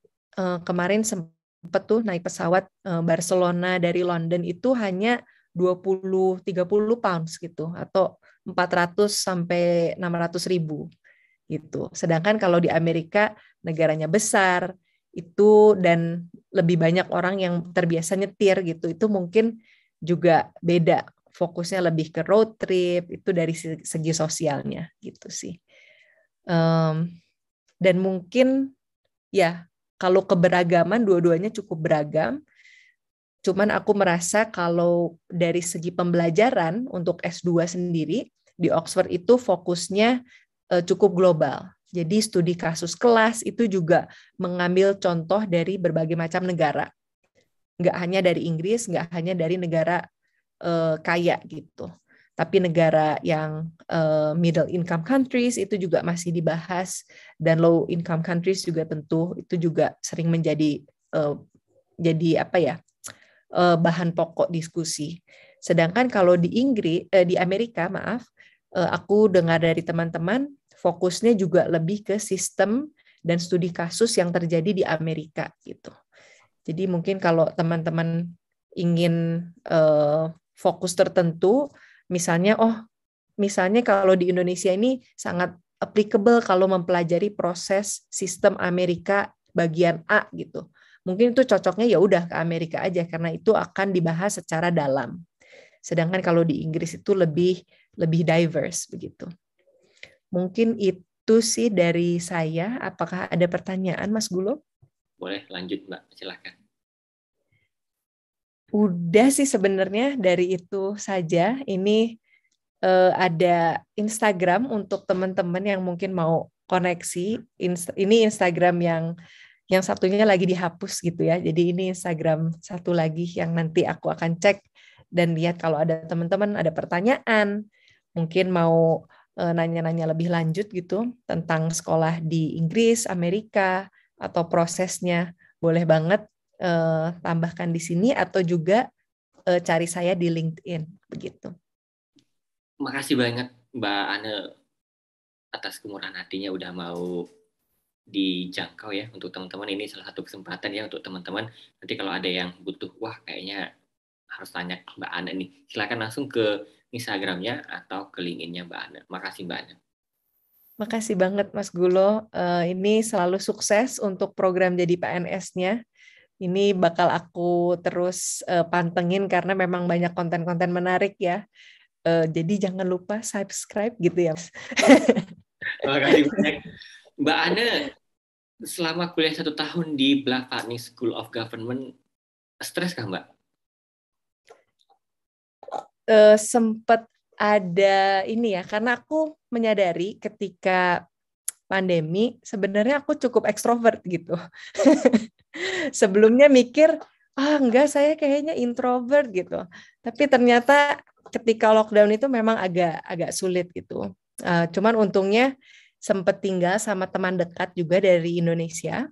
kemarin sempat tuh naik pesawat Barcelona dari London itu hanya 20-30 pounds gitu atau 400 sampai 600 ribu gitu. Sedangkan kalau di Amerika negaranya besar itu dan lebih banyak orang yang terbiasa nyetir gitu, itu mungkin juga beda, fokusnya lebih ke road trip itu dari segi sosialnya gitu sih. Dan mungkin ya kalau keberagaman dua-duanya cukup beragam. Cuman aku merasa kalau dari segi pembelajaran untuk S2 sendiri di Oxford itu fokusnya cukup global. Jadi studi kasus kelas itu juga mengambil contoh dari berbagai macam negara. Nggak hanya dari Inggris, nggak hanya dari negara kaya gitu. Tapi negara yang middle income countries itu juga masih dibahas, dan low income countries juga tentu itu juga sering menjadi jadi apa ya bahan pokok diskusi. Sedangkan kalau di di Amerika, aku dengar dari teman-teman fokusnya juga lebih ke sistem dan studi kasus yang terjadi di Amerika gitu. Jadi mungkin kalau teman-teman ingin fokus tertentu, misalnya kalau di Indonesia ini sangat applicable kalau mempelajari proses sistem Amerika bagian A gitu. Mungkin itu cocoknya ya udah ke Amerika aja karena itu akan dibahas secara dalam. Sedangkan kalau di Inggris itu lebih diverse begitu. Mungkin itu sih dari saya. Apakah ada pertanyaan, Mas Gulo? Boleh lanjut, Mbak. Silakan. Udah sih sebenarnya dari itu saja. Ini ada Instagram untuk teman-teman yang mungkin mau koneksi. Ini Instagram yang satunya lagi dihapus gitu ya. Jadi ini Instagram satu lagi yang nanti aku akan cek dan lihat kalau ada teman-teman ada pertanyaan, mungkin mau nanya-nanya lebih lanjut gitu tentang sekolah di Inggris, Amerika, atau prosesnya, boleh banget tambahkan di sini atau juga cari saya di LinkedIn begitu. Makasih banyak Mbak Ane atas kemurahan hatinya udah mau dijangkau ya untuk teman-teman. Ini salah satu kesempatan ya untuk teman-teman. Nanti kalau ada yang butuh, wah kayaknya harus tanya Mbak Ane nih. Silakan langsung ke Instagramnya atau ke LinkedIn-nya Mbak Ane. Makasih Mbak Ane. Makasih banget Mas Gulo. Ini selalu sukses untuk program jadi PNS-nya. Ini bakal aku terus pantengin karena memang banyak konten-konten menarik ya. Jadi jangan lupa subscribe gitu ya. Makasih banyak. Mbak Ane, selama kuliah 1 tahun di Blavatnik School of Government, stres kah Mbak? Sempat ada ini ya, karena aku menyadari ketika pandemi sebenarnya aku cukup ekstrovert gitu. Sebelumnya mikir, enggak, saya kayaknya introvert gitu. Tapi ternyata ketika lockdown itu memang agak sulit gitu. Cuman untungnya sempat tinggal sama teman dekat juga dari Indonesia.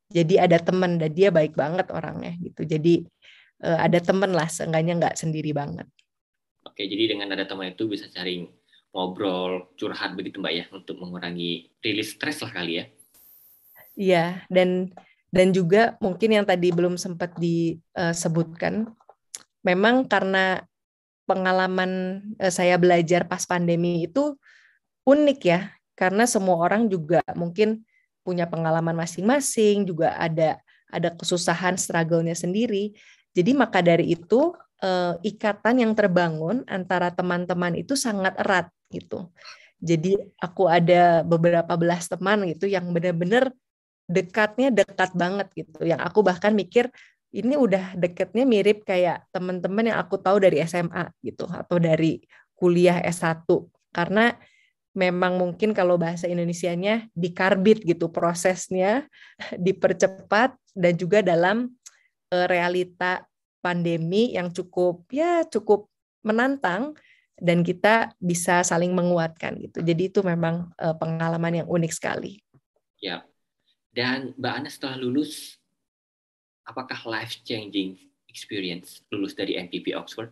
Jadi ada teman dan dia baik banget orangnya gitu. Jadi ada teman lah, seenggaknya nggak sendiri banget. Oke, jadi dengan ada teman itu bisa cari ngobrol, curhat begitu Mbak ya, untuk mengurangi rilis stres lah kali ya. Iya, dan juga mungkin yang tadi belum sempat disebutkan, memang karena pengalaman saya belajar pas pandemi itu unik ya, karena semua orang juga mungkin punya pengalaman masing-masing, juga ada kesusahan, struggle-nya sendiri. Jadi maka dari itu ikatan yang terbangun antara teman-teman itu sangat erat gitu. Jadi aku ada beberapa belas teman gitu yang benar-benar dekatnya dekat banget gitu. Yang aku bahkan mikir ini udah dekatnya mirip kayak teman-teman yang aku tahu dari SMA gitu atau dari kuliah S1. Karena memang mungkin kalau bahasa Indonesianya dikarbit gitu prosesnya, dipercepat dan juga dalam realita pandemi yang cukup menantang dan kita bisa saling menguatkan gitu. Jadi itu memang pengalaman yang unik sekali. Ya. Dan Mbak Ana setelah lulus, apakah life changing experience lulus dari MPP Oxford?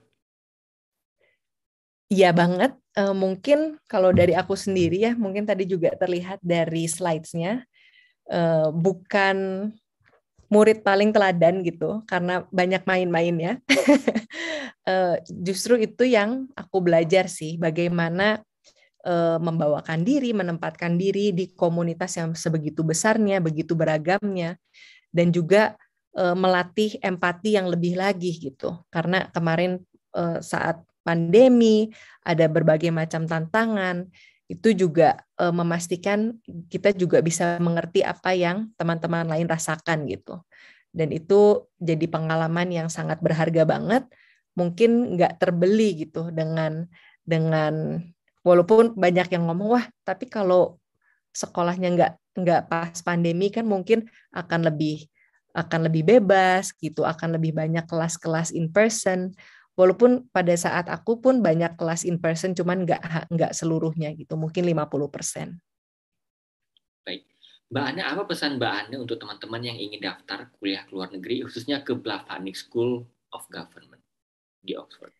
Iya banget. Mungkin kalau dari aku sendiri ya, mungkin tadi juga terlihat dari slides-nya, bukan murid paling teladan gitu, karena banyak main-main ya. Justru itu yang aku belajar sih, bagaimana membawakan diri, menempatkan diri di komunitas yang sebegitu besarnya, begitu beragamnya, dan juga melatih empati yang lebih lagi gitu. Karena kemarin saat pandemi ada berbagai macam tantangan, itu juga memastikan kita juga bisa mengerti apa yang teman-teman lain rasakan gitu. Dan itu jadi pengalaman yang sangat berharga banget, mungkin nggak terbeli gitu dengan walaupun banyak yang ngomong, wah tapi kalau sekolahnya nggak pas pandemi kan mungkin akan lebih bebas gitu, akan lebih banyak kelas-kelas in person. Walaupun pada saat aku pun banyak kelas in person, cuman nggak seluruhnya gitu, mungkin 50%. Baik. Mbak Ana, apa pesan Mbak Ana untuk teman-teman yang ingin daftar kuliah ke luar negeri, khususnya ke Blavatnik School of Government di Oxford?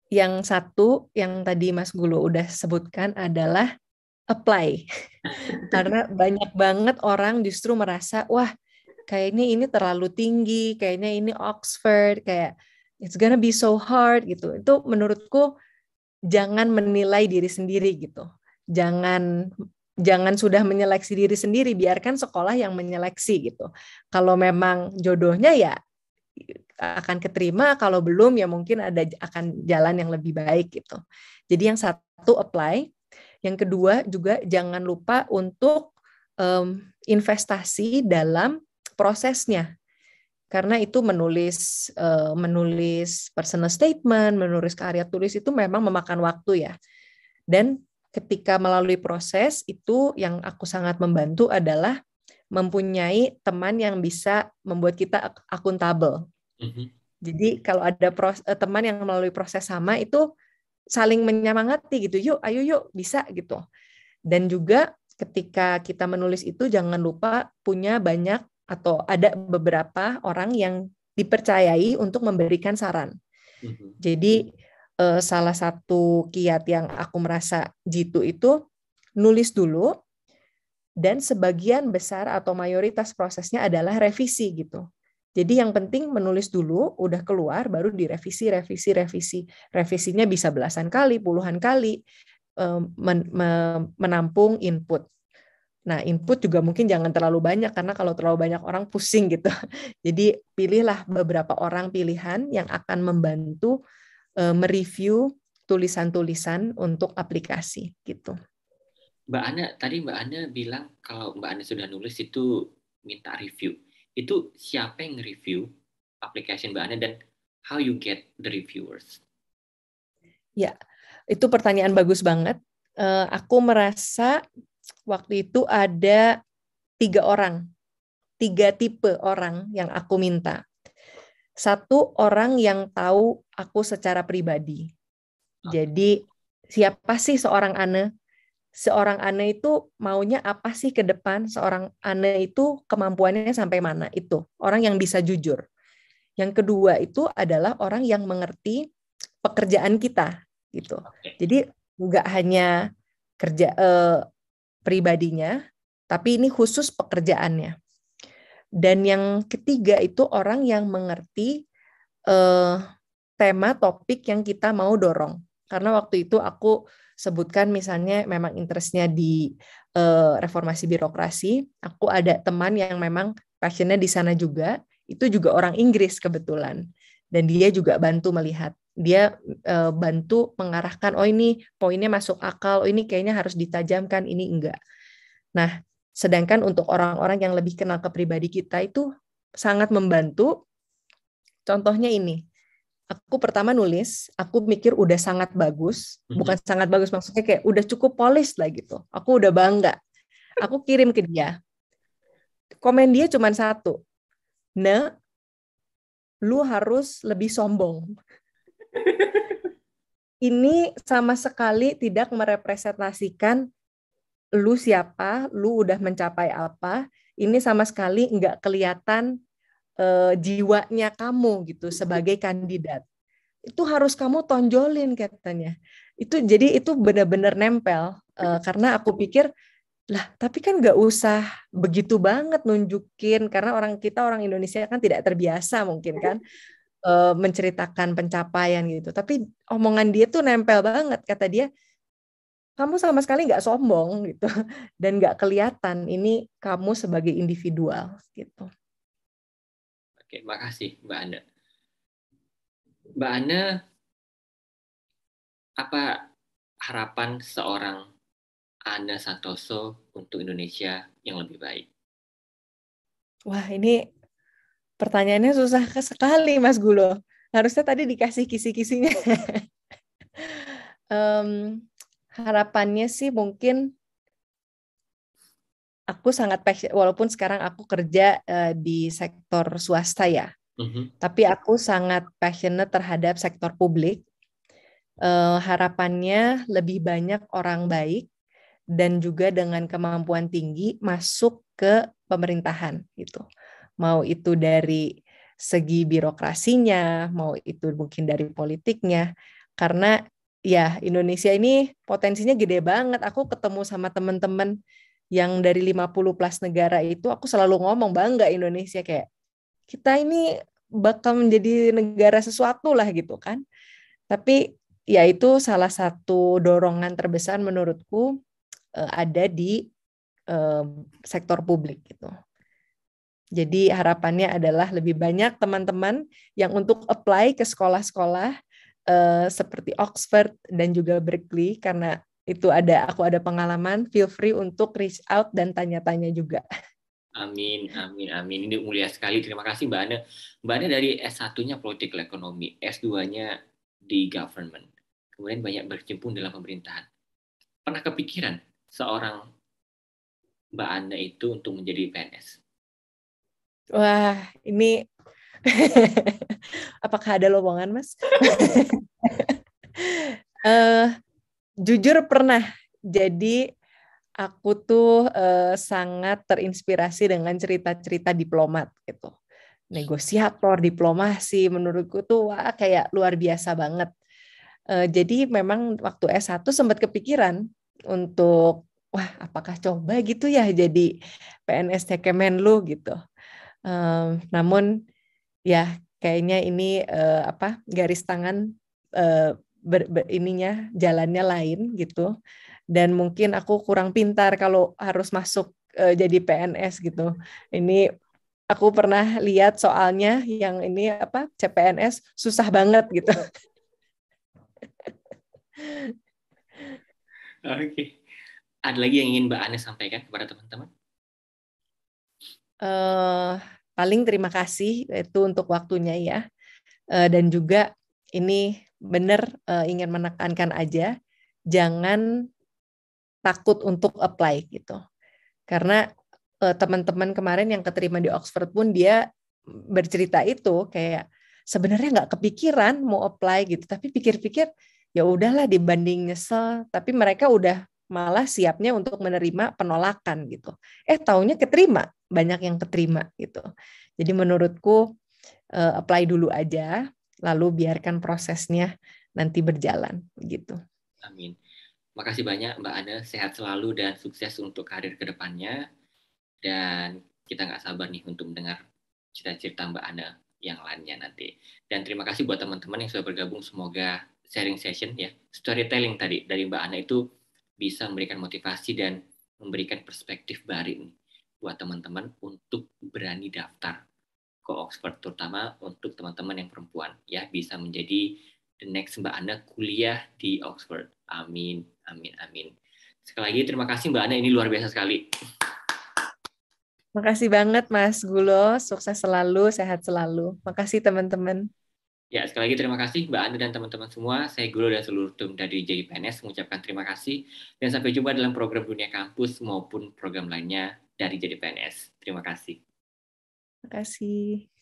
Yang satu, yang tadi Mas Gulo udah sebutkan adalah apply. Karena banyak banget orang justru merasa, wah kayaknya ini terlalu tinggi, kayaknya ini Oxford, kayak it's gonna be so hard gitu. Itu menurutku jangan menilai diri sendiri gitu. Jangan sudah menyeleksi diri sendiri, biarkan sekolah yang menyeleksi gitu. Kalau memang jodohnya ya akan keterima, kalau belum ya mungkin akan jalan yang lebih baik gitu. Jadi yang satu apply, yang kedua juga jangan lupa untuk investasi dalam prosesnya. Karena itu menulis personal statement, menulis karya tulis itu memang memakan waktu ya. Dan ketika melalui proses itu yang aku sangat membantu adalah mempunyai teman yang bisa membuat kita akuntabel. Jadi kalau ada teman yang melalui proses sama itu saling menyemangati gitu, yuk, ayo yuk, bisa gitu. Dan juga ketika kita menulis itu jangan lupa punya banyak atau ada beberapa orang yang dipercayai untuk memberikan saran. Jadi salah satu kiat yang aku merasa jitu itu nulis dulu, dan sebagian besar atau mayoritas prosesnya adalah revisi gitu. Jadi yang penting menulis dulu, udah keluar, baru direvisi, revisi. Revisinya bisa belasan kali, puluhan kali, menampung input. Nah, input juga mungkin jangan terlalu banyak, karena kalau terlalu banyak orang pusing gitu. Jadi pilihlah beberapa orang pilihan yang akan membantu mereview tulisan-tulisan untuk aplikasi gitu. Mbak Ana bilang kalau Mbak Ana sudah nulis itu minta review. Itu siapa yang nge-review application Mbak Ana dan how you get the reviewers? Ya, itu pertanyaan bagus banget. Aku merasa waktu itu ada 3 tipe orang yang aku minta. Satu, orang yang tahu aku secara pribadi. Jadi siapa sih seorang Ane? Seorang Ane itu maunya apa sih ke depan? Seorang Ane itu kemampuannya sampai mana? Itu orang yang bisa jujur. Yang kedua itu adalah orang yang mengerti pekerjaan kita gitu. Jadi nggak hanya kerja pribadinya, tapi ini khusus pekerjaannya. Dan yang ketiga itu orang yang mengerti tema topik yang kita mau dorong. Karena waktu itu aku sebutkan misalnya memang interestnya di reformasi birokrasi. Aku ada teman yang memang passionnya di sana juga. Itu juga orang Inggris kebetulan. Dan dia juga bantu melihat. Dia bantu mengarahkan, oh ini poinnya masuk akal, oh ini kayaknya harus ditajamkan, ini enggak. Nah, sedangkan untuk orang-orang yang lebih kenal ke pribadi kita itu sangat membantu. Contohnya ini. Aku pertama nulis, aku mikir udah sangat bagus, bukan sangat bagus maksudnya kayak udah cukup polis lah gitu. Aku udah bangga. Aku kirim ke dia. Komen dia cuma satu. Nah, lu harus lebih sombong. Ini sama sekali tidak merepresentasikan lu siapa, lu udah mencapai apa. Ini sama sekali nggak kelihatan jiwanya kamu gitu sebagai kandidat. Itu harus kamu tonjolin katanya. Itu benar-benar nempel karena aku pikir lah tapi kan nggak usah begitu banget nunjukin karena orang Indonesia kan tidak terbiasa mungkin kan menceritakan pencapaian gitu. Tapi omongan dia tuh nempel banget, kata dia kamu sama sekali nggak sombong gitu dan nggak kelihatan ini kamu sebagai individual gitu. Oke, makasih Mbak Ana. Mbak Ana, apa harapan seorang Ana Santoso untuk Indonesia yang lebih baik? Wah, ini pertanyaannya susah sekali, Mas Gulo. Harusnya tadi dikasih kisi-kisinya. Harapannya sih mungkin aku sangat passion, walaupun sekarang aku kerja di sektor swasta ya, tapi aku sangat passionate terhadap sektor publik. Harapannya lebih banyak orang baik dan juga dengan kemampuan tinggi masuk ke pemerintahan gitu. Mau itu dari segi birokrasinya, mau itu mungkin dari politiknya. Karena ya Indonesia ini potensinya gede banget. Aku ketemu sama teman-teman yang dari 50 plus negara itu, aku selalu ngomong bangga Indonesia kayak kita ini bakal menjadi negara sesuatu lah gitu kan. Tapi ya itu salah satu dorongan terbesar menurutku ada di sektor publik gitu. Jadi harapannya adalah lebih banyak teman-teman yang untuk apply ke sekolah-sekolah seperti Oxford dan juga Berkeley karena itu aku ada pengalaman, feel free untuk reach out dan tanya-tanya juga. Amin, amin, amin. Ini mulia sekali. Terima kasih Mbak Ana. Mbak Ana dari S1-nya Political Economy, S2-nya di Government. Kemudian banyak berkecimpung dalam pemerintahan. Pernah kepikiran seorang Mbak Ana itu untuk menjadi PNS? Wah, ini apakah ada lowongan, Mas? Jujur pernah. Jadi aku tuh sangat terinspirasi dengan cerita-cerita diplomat gitu. Negosiator, diplomasi, menurutku tuh wah kayak luar biasa banget. Jadi memang waktu S1 sempat kepikiran untuk wah apakah coba gitu ya jadi PNS Kemenlu gitu. Namun ya kayaknya ini garis tangan ininya jalannya lain gitu. Dan mungkin aku kurang pintar kalau harus masuk jadi PNS gitu. Ini aku pernah lihat soalnya yang ini CPNS susah banget gitu. Oke. Ada lagi yang ingin Mbak Ane sampaikan kepada teman-teman? Paling terima kasih itu untuk waktunya ya. Dan juga ini benar ingin menekankan aja, jangan takut untuk apply gitu. Karena teman-teman kemarin yang keterima di Oxford pun dia bercerita itu kayak sebenarnya nggak kepikiran mau apply gitu, tapi pikir-pikir ya udahlah dibanding nyesel, tapi mereka udah malah siapnya untuk menerima penolakan gitu. Taunya keterima, banyak yang keterima gitu. Jadi menurutku apply dulu aja, lalu biarkan prosesnya nanti berjalan gitu. Amin. Makasih banyak Mbak Ane, sehat selalu dan sukses untuk karir kedepannya. Dan kita nggak sabar nih untuk mendengar cita-cita Mbak Ane yang lainnya nanti. Dan terima kasih buat teman-teman yang sudah bergabung. Semoga sharing session ya, storytelling tadi dari Mbak Ane itu bisa memberikan motivasi dan memberikan perspektif baru nih buat teman-teman untuk berani daftar ke Oxford, terutama untuk teman-teman yang perempuan ya, bisa menjadi the next Mbak Ane kuliah di Oxford. Amin, amin, amin. Sekali lagi terima kasih Mbak Ane, ini luar biasa sekali. Makasih banget Mas Gulo, sukses selalu, sehat selalu. Makasih teman-teman. Ya, sekali lagi terima kasih Mbak Ane dan teman-teman semua. Saya Gulo dan seluruh tim dari JDPNS mengucapkan terima kasih dan sampai jumpa dalam program Dunia Kampus maupun program lainnya dari JDPNS. Terima kasih. Terima kasih.